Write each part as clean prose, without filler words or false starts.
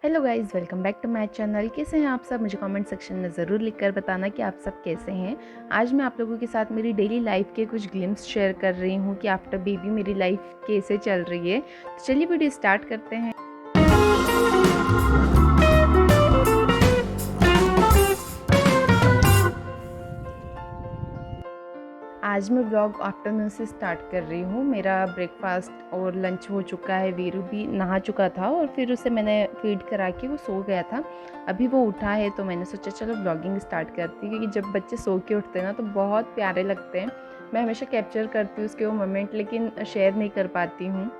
Hello guys, welcome back to my channel. कैसे हैं आप सब? मुझे कमेंट सेक्शन में ज़रूर लिखकर बताना कि आप सब कैसे हैं। आज मैं आप लोगों के साथ मेरी डेली लाइफ के कुछ ग्लिम्स शेयर कर रही हूँ कि आफ्टर बेबी मेरी लाइफ कैसे चल रही है। तो चलिए वीडियो स्टार्ट करते हैं। आज मैं व्लॉग आफ्टरनून से स्टार्ट कर रही हूँ। मेरा ब्रेकफास्ट और लंच हो चुका है। वीरू भी नहा चुका था और फिर उसे मैंने फीड करा के वो सो गया था। अभी वो उठा है तो मैंने सोचा चलो व्लॉगिंग स्टार्ट करती हूँ, क्योंकि जब बच्चे सो के उठते हैं ना तो बहुत प्यारे लगते हैं। मैं हमेशा कैप्चर करती हूँ उसके वो मोमेंट, लेकिन शेयर नहीं कर पाती हूँ।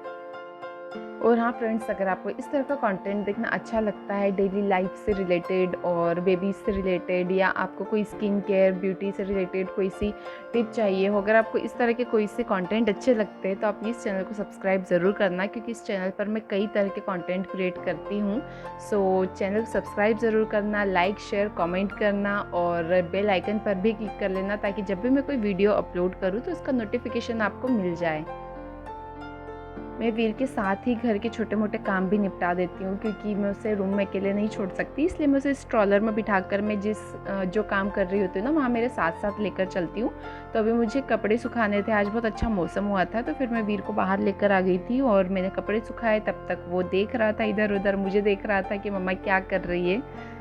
और हाँ फ्रेंड्स, अगर आपको इस तरह का कंटेंट देखना अच्छा लगता है, डेली लाइफ से रिलेटेड और बेबीज से रिलेटेड, या आपको कोई स्किन केयर ब्यूटी से रिलेटेड कोई सी टिप चाहिए हो, अगर आपको इस तरह के कोई से कंटेंट अच्छे लगते हैं तो आप प्लीज़ चैनल को सब्सक्राइब ज़रूर करना, क्योंकि इस चैनल पर मैं कई तरह के कंटेंट क्रिएट करती हूँ। सो चैनल को सब्सक्राइब ज़रूर करना, लाइक शेयर कमेंट करना और बेल आइकन पर भी क्लिक कर लेना, ताकि जब भी मैं कोई वीडियो अपलोड करूँ तो उसका नोटिफिकेशन आपको मिल जाए। मैं वीर के साथ ही घर के छोटे मोटे काम भी निपटा देती हूँ, क्योंकि मैं उसे रूम में अकेले नहीं छोड़ सकती। इसलिए मैं उसे स्ट्रॉलर में बिठाकर मैं जो काम कर रही होती हूँ ना वहाँ मेरे साथ साथ लेकर चलती हूँ। तो अभी मुझे कपड़े सुखाने थे, आज बहुत अच्छा मौसम हुआ था, तो फिर मैं वीर को बाहर लेकर आ गई थी और मैंने कपड़े सुखाए। तब तक वो देख रहा था इधर उधर, मुझे देख रहा था कि मम्मा क्या कर रही है।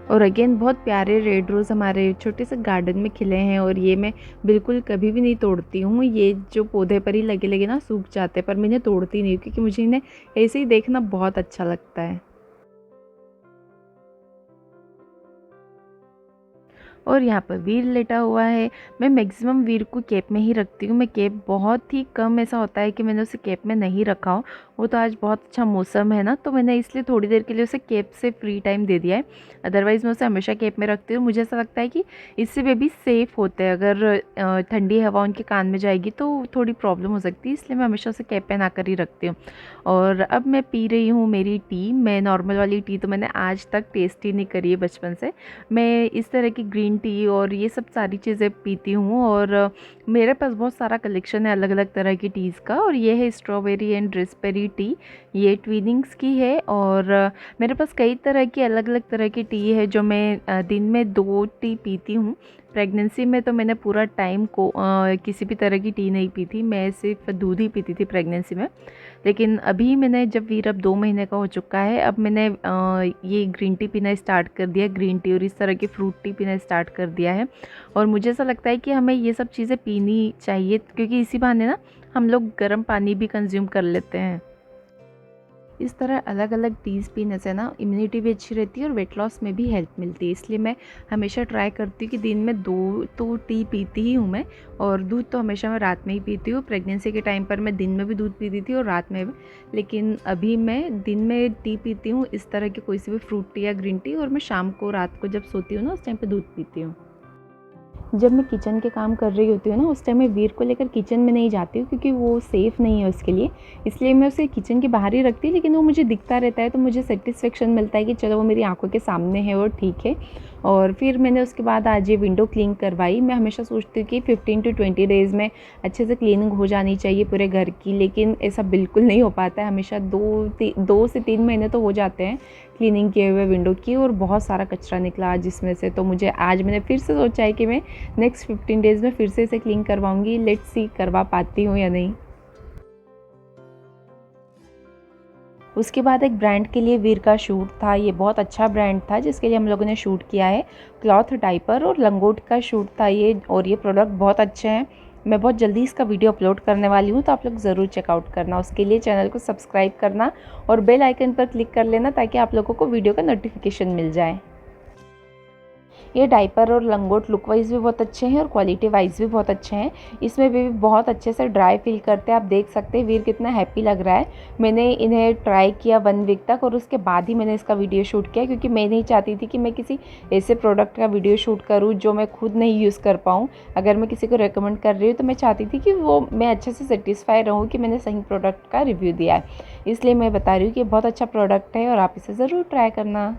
और अगेन बहुत प्यारे रेड रोज़ हमारे छोटे से गार्डन में खिले हैं, और ये मैं बिल्कुल कभी भी नहीं तोड़ती हूँ। ये जो पौधे पर ही लगे लगे ना सूख जाते हैं, पर मैं इन्हें तोड़ती नहीं हूँ, क्योंकि मुझे इन्हें ऐसे ही देखना बहुत अच्छा लगता है। और यहाँ पर वीर लेटा हुआ है। मैं मैक्सिमम वीर को कैप में ही रखती हूँ। मैं कैप बहुत ही कम ऐसा होता है कि मैंने उसे कैप में नहीं रखा हो। वो तो आज बहुत अच्छा मौसम है ना, तो मैंने इसलिए थोड़ी देर के लिए उसे कैप से फ्री टाइम दे दिया है। अदरवाइज़ मैं उसे हमेशा कैप में रखती हूँ। मुझे ऐसा लगता है कि इससे बेबी सेफ़ होते हैं। अगर ठंडी हवा उनके कान में जाएगी तो थोड़ी प्रॉब्लम हो सकती है, इसलिए मैं हमेशा उसे कैप पहना कर ही रखती हूँ। और अब मैं पी रही हूँ मेरी टी। मैं नॉर्मल वाली टी तो मैंने आज तक टेस्ट ही नहीं करी है बचपन से। मैं इस तरह की ग्रीन टी और ये सब सारी चीज़ें पीती हूँ, और मेरे पास बहुत सारा कलेक्शन है अलग अलग तरह की टीज़ का। और ये है स्ट्रॉबेरी एंड रेस्पबेरी टी, ये ट्विनिंग्स की है। और मेरे पास कई तरह की अलग अलग तरह की टी है जो मैं दिन में 2 टी पीती हूँ। प्रेगनेंसी में तो मैंने पूरा टाइम को किसी भी तरह की टी नहीं पी थी, मैं सिर्फ दूध ही पीती थी प्रेगनेंसी में। लेकिन अभी मैंने, जब वीर अब 2 महीने का हो चुका है, अब मैंने ये ग्रीन टी पीना स्टार्ट कर दिया, ग्रीन टी और इस तरह की फ्रूट टी पीना स्टार्ट कर दिया है। और मुझे ऐसा लगता है कि हमें ये सब चीज़ें पीनी चाहिए, क्योंकि इसी बहाने ना हम लोग गर्म पानी भी कंज्यूम कर लेते हैं। इस तरह अलग अलग टीज़ पीने से ना इम्यूनिटी भी अच्छी रहती है और वेट लॉस में भी हेल्प मिलती है। इसलिए मैं हमेशा ट्राई करती हूँ कि दिन में 2 तो टी पीती ही हूँ मैं। और दूध तो हमेशा मैं रात में ही पीती हूँ। प्रेगनेंसी के टाइम पर मैं दिन में भी दूध पीती थी और रात में भी, लेकिन अभी मैं दिन में टी पीती हूँ, इस तरह की कोई सी भी फ्रूट टी या ग्रीन टी। और मैं शाम को रात को जब सोती हूँ ना उस टाइम पर दूध पीती हूँ। जब मैं किचन के काम कर रही होती हूँ ना, उस टाइम मैं वीर को लेकर किचन में नहीं जाती हूँ, क्योंकि वो सेफ़ नहीं है उसके लिए। इसलिए मैं उसे किचन के बाहर ही रखती हूँ, लेकिन वो मुझे दिखता रहता है तो मुझे सेटिस्फेक्शन मिलता है कि चलो वो मेरी आँखों के सामने है और ठीक है। और फिर मैंने उसके बाद आज ये विंडो क्लीन करवाई। मैं हमेशा सोचती हूँ कि 15 टू 20 डेज़ में अच्छे से क्लीनिंग हो जानी चाहिए पूरे घर की, लेकिन ऐसा बिल्कुल नहीं हो पाता है। हमेशा 2 से 3 महीने तो हो जाते हैं क्लीनिंग किए हुए विंडो की, और बहुत सारा कचरा निकला जिसमें से। तो मुझे आज मैंने फिर से सोचा है कि मैं नेक्स्ट 15 डेज़ में फिर से इसे क्लीन करवाऊँगी। लेट्स सी करवा पाती हूँ या नहीं। उसके बाद एक ब्रांड के लिए वीर का शूट था। ये बहुत अच्छा ब्रांड था जिसके लिए हम लोगों ने शूट किया है। क्लॉथ डाइपर और लंगोट का शूट था ये, और ये प्रोडक्ट बहुत अच्छे हैं। मैं बहुत जल्दी इसका वीडियो अपलोड करने वाली हूँ, तो आप लोग ज़रूर चेकआउट करना। उसके लिए चैनल को सब्सक्राइब करना और बेल आइकन पर क्लिक कर लेना, ताकि आप लोगों को वीडियो का नोटिफिकेशन मिल जाए। ये डाइपर और लंगोट लुक वाइज भी बहुत अच्छे हैं और क्वालिटी वाइज भी बहुत अच्छे हैं। इसमें भी बहुत अच्छे से ड्राई फील करते हैं। आप देख सकते हैं वीर कितना हैप्पी लग रहा है। मैंने इन्हें ट्राई किया 1 वीक तक, और उसके बाद ही मैंने इसका वीडियो शूट किया, क्योंकि मैं नहीं चाहती थी कि मैं किसी ऐसे प्रोडक्ट का वीडियो शूट करूँ जो मैं खुद नहीं यूज़ कर पाऊँ। अगर मैं किसी को रिकमेंड कर रही हूँ तो मैं चाहती थी कि वो मैं अच्छे से सेटिस्फाई रहूँ कि मैंने सही प्रोडक्ट का रिव्यू दिया है। इसलिए मैं बता रही हूँ कि बहुत अच्छा प्रोडक्ट है और आप इसे ज़रूर ट्राई करना।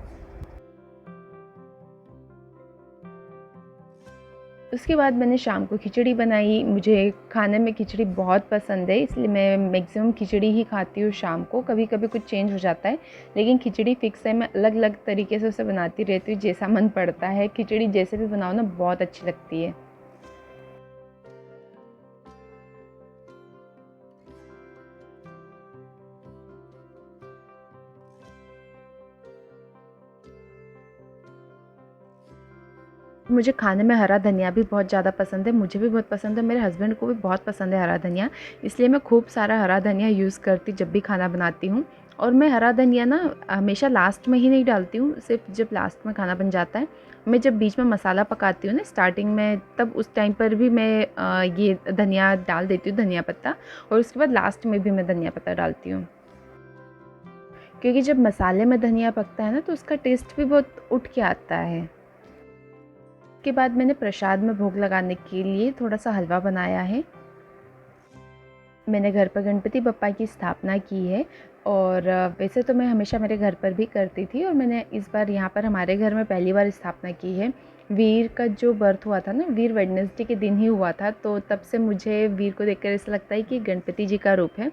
उसके बाद मैंने शाम को खिचड़ी बनाई। मुझे खाने में खिचड़ी बहुत पसंद है, इसलिए मैं मैक्सिमम खिचड़ी ही खाती हूँ शाम को। कभी कभी कुछ चेंज हो जाता है, लेकिन खिचड़ी फ़िक्स है। मैं अलग अलग तरीके से उसे बनाती रहती हूँ, जैसा मन पड़ता है। खिचड़ी जैसे भी बनाओ ना, बहुत अच्छी लगती है। मुझे खाने में हरा धनिया भी बहुत ज़्यादा पसंद है, मुझे भी बहुत पसंद है, मेरे हस्बैंड को भी बहुत पसंद है हरा धनिया। इसलिए मैं खूब सारा हरा धनिया यूज़ करती जब भी खाना बनाती हूँ। और मैं हरा धनिया ना हमेशा लास्ट में ही नहीं डालती हूँ, सिर्फ जब लास्ट में खाना बन जाता है। मैं जब बीच में मसाला पकाती हूँ ना स्टार्टिंग में, तब उस टाइम पर भी मैं ये धनिया डाल देती हूँ, धनिया पत्ता। और उसके बाद लास्ट में भी मैं धनिया पत्ता डालती हूँ, क्योंकि जब मसाले में धनिया पकता है ना, तो उसका टेस्ट भी बहुत उठ के आता है। के बाद मैंने प्रसाद में भोग लगाने के लिए थोड़ा सा हलवा बनाया है। मैंने घर पर गणपति बप्पा की स्थापना की है, और वैसे तो मैं हमेशा मेरे घर पर भी करती थी, और मैंने इस बार यहाँ पर हमारे घर में पहली बार स्थापना की है। वीर का जो बर्थ हुआ था ना, वीर वेडनेसडे के दिन ही हुआ था, तो तब से मुझे वीर को देखकर ऐसा लगता है कि गणपति जी का रूप है।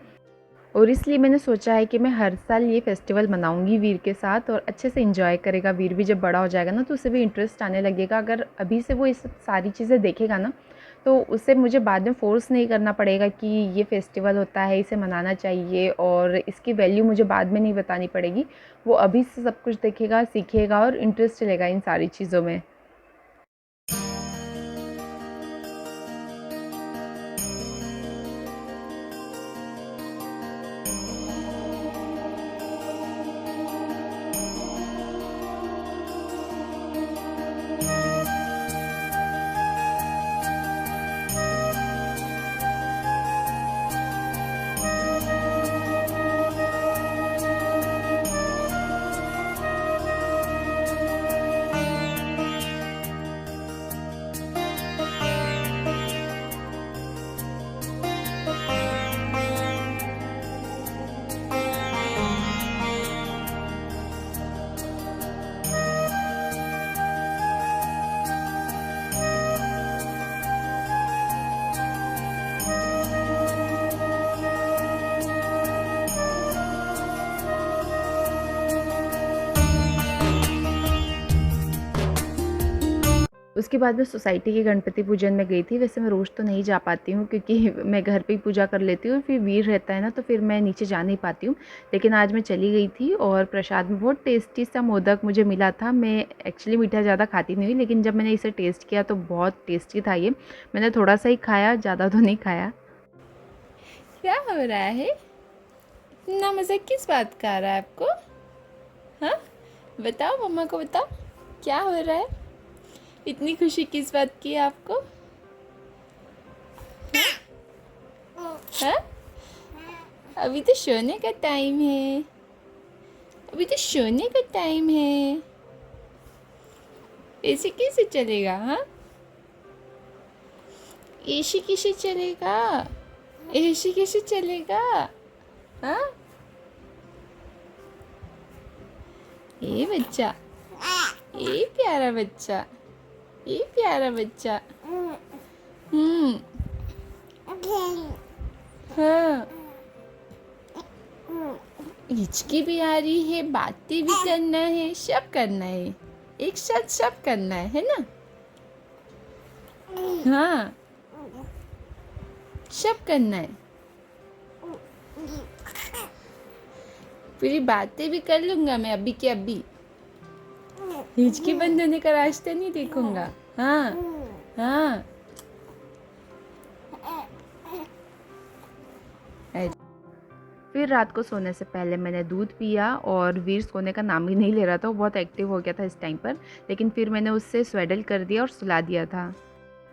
और इसलिए मैंने सोचा है कि मैं हर साल ये फेस्टिवल मनाऊंगी वीर के साथ, और अच्छे से एंजॉय करेगा। वीर भी जब बड़ा हो जाएगा ना, तो उसे भी इंटरेस्ट आने लगेगा। अगर अभी से वो इस सारी चीज़ें देखेगा ना, तो उसे मुझे बाद में फ़ोर्स नहीं करना पड़ेगा कि ये फेस्टिवल होता है, इसे मनाना चाहिए, और इसकी वैल्यू मुझे बाद में नहीं बतानी पड़ेगी। वो अभी से सब कुछ देखेगा, सीखेगा, और इंटरेस्ट लेगा इन सारी चीज़ों में। उसके बाद मैं सोसाइटी के गणपति पूजन में गई थी। वैसे मैं रोज़ तो नहीं जा पाती हूँ, क्योंकि मैं घर पे ही पूजा कर लेती हूँ, और फिर वीर रहता है ना, तो फिर मैं नीचे जा नहीं पाती हूँ। लेकिन आज मैं चली गई थी, और प्रसाद में बहुत टेस्टी सा मोदक मुझे मिला था। मैं एक्चुअली मीठा ज़्यादा खाती नहीं हुई, लेकिन जब मैंने इसे टेस्ट किया तो बहुत टेस्टी था ये। मैंने थोड़ा सा ही खाया, ज़्यादा तो नहीं खाया। क्या हो रहा है? इतना मज़ा किस बात का आ रहा है आपको? हाँ, बताओ, मम्मा को बताओ, क्या हो रहा है? इतनी खुशी किस बात की है आपको? हाँ? अभी तो सोने का टाइम है। अभी तो सोने का टाइम है। ऐसे कैसे चलेगा? हाँ, ऐसे कैसे चलेगा? ऐसे कैसे चलेगा? हाँ, ये बच्चा, ये प्यारा बच्चा, ये प्यारा बच्चा। हम्म। हाँ, हिचकी भी आ रही है, बातें भी करना है, सब करना है, एक साथ सब करना है ना? हाँ, सब करना है। पूरी बातें भी कर लूंगा मैं अभी के अभी। हिचकी बंद होने का रास्ता नहीं देखूंगा। हाँ, हाँ। फिर रात को सोने से पहले मैंने दूध पिया, और वीर सोने का नाम ही नहीं ले रहा था। वो बहुत एक्टिव हो गया था इस टाइम पर, लेकिन फिर मैंने उससे स्वेडल कर दिया और सुला दिया था।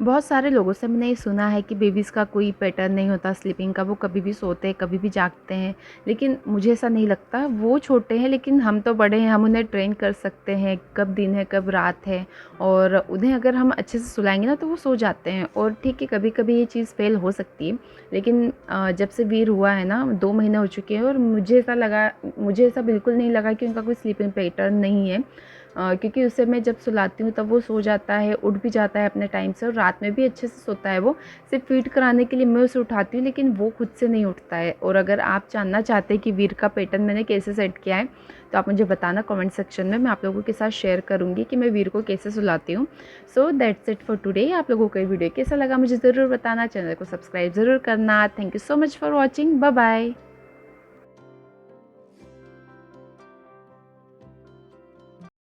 बहुत सारे लोगों से मैंने ये सुना है कि बेबीज़ का कोई पैटर्न नहीं होता स्लीपिंग का, वो कभी भी सोते हैं, कभी भी जागते हैं। लेकिन मुझे ऐसा नहीं लगता। वो छोटे हैं, लेकिन हम तो बड़े हैं, हम उन्हें ट्रेन कर सकते हैं, कब दिन है कब रात है। और उन्हें अगर हम अच्छे से सुलाएंगे ना, तो वो सो जाते हैं। और ठीक है, कभी कभी ये चीज़ फेल हो सकती है, लेकिन जब से वीर हुआ है ना, 2 महीने हो चुके हैं, और मुझे ऐसा बिल्कुल नहीं लगा कि उनका कोई स्लीपिंग पैटर्न नहीं है। क्योंकि उसे मैं जब सुलाती हूँ तब वो सो जाता है, उठ भी जाता है अपने टाइम से और रात में भी अच्छे से सोता है वो। सिर्फ फ़ीड कराने के लिए मैं उसे उठाती हूँ, लेकिन वो खुद से नहीं उठता है। और अगर आप जानना चाहते हैं कि वीर का पैटर्न मैंने कैसे सेट किया है, तो आप मुझे बताना कमेंट सेक्शन में, मैं आप लोगों के साथ शेयर करूँगी कि मैं वीर को कैसे सुलाती हूँ। So that's it for today. आप लोगों को ये वीडियो कैसा लगा मुझे ज़रूर बताना, चैनल को सब्सक्राइब ज़रूर करना। Thank you so much for watching. Bye bye.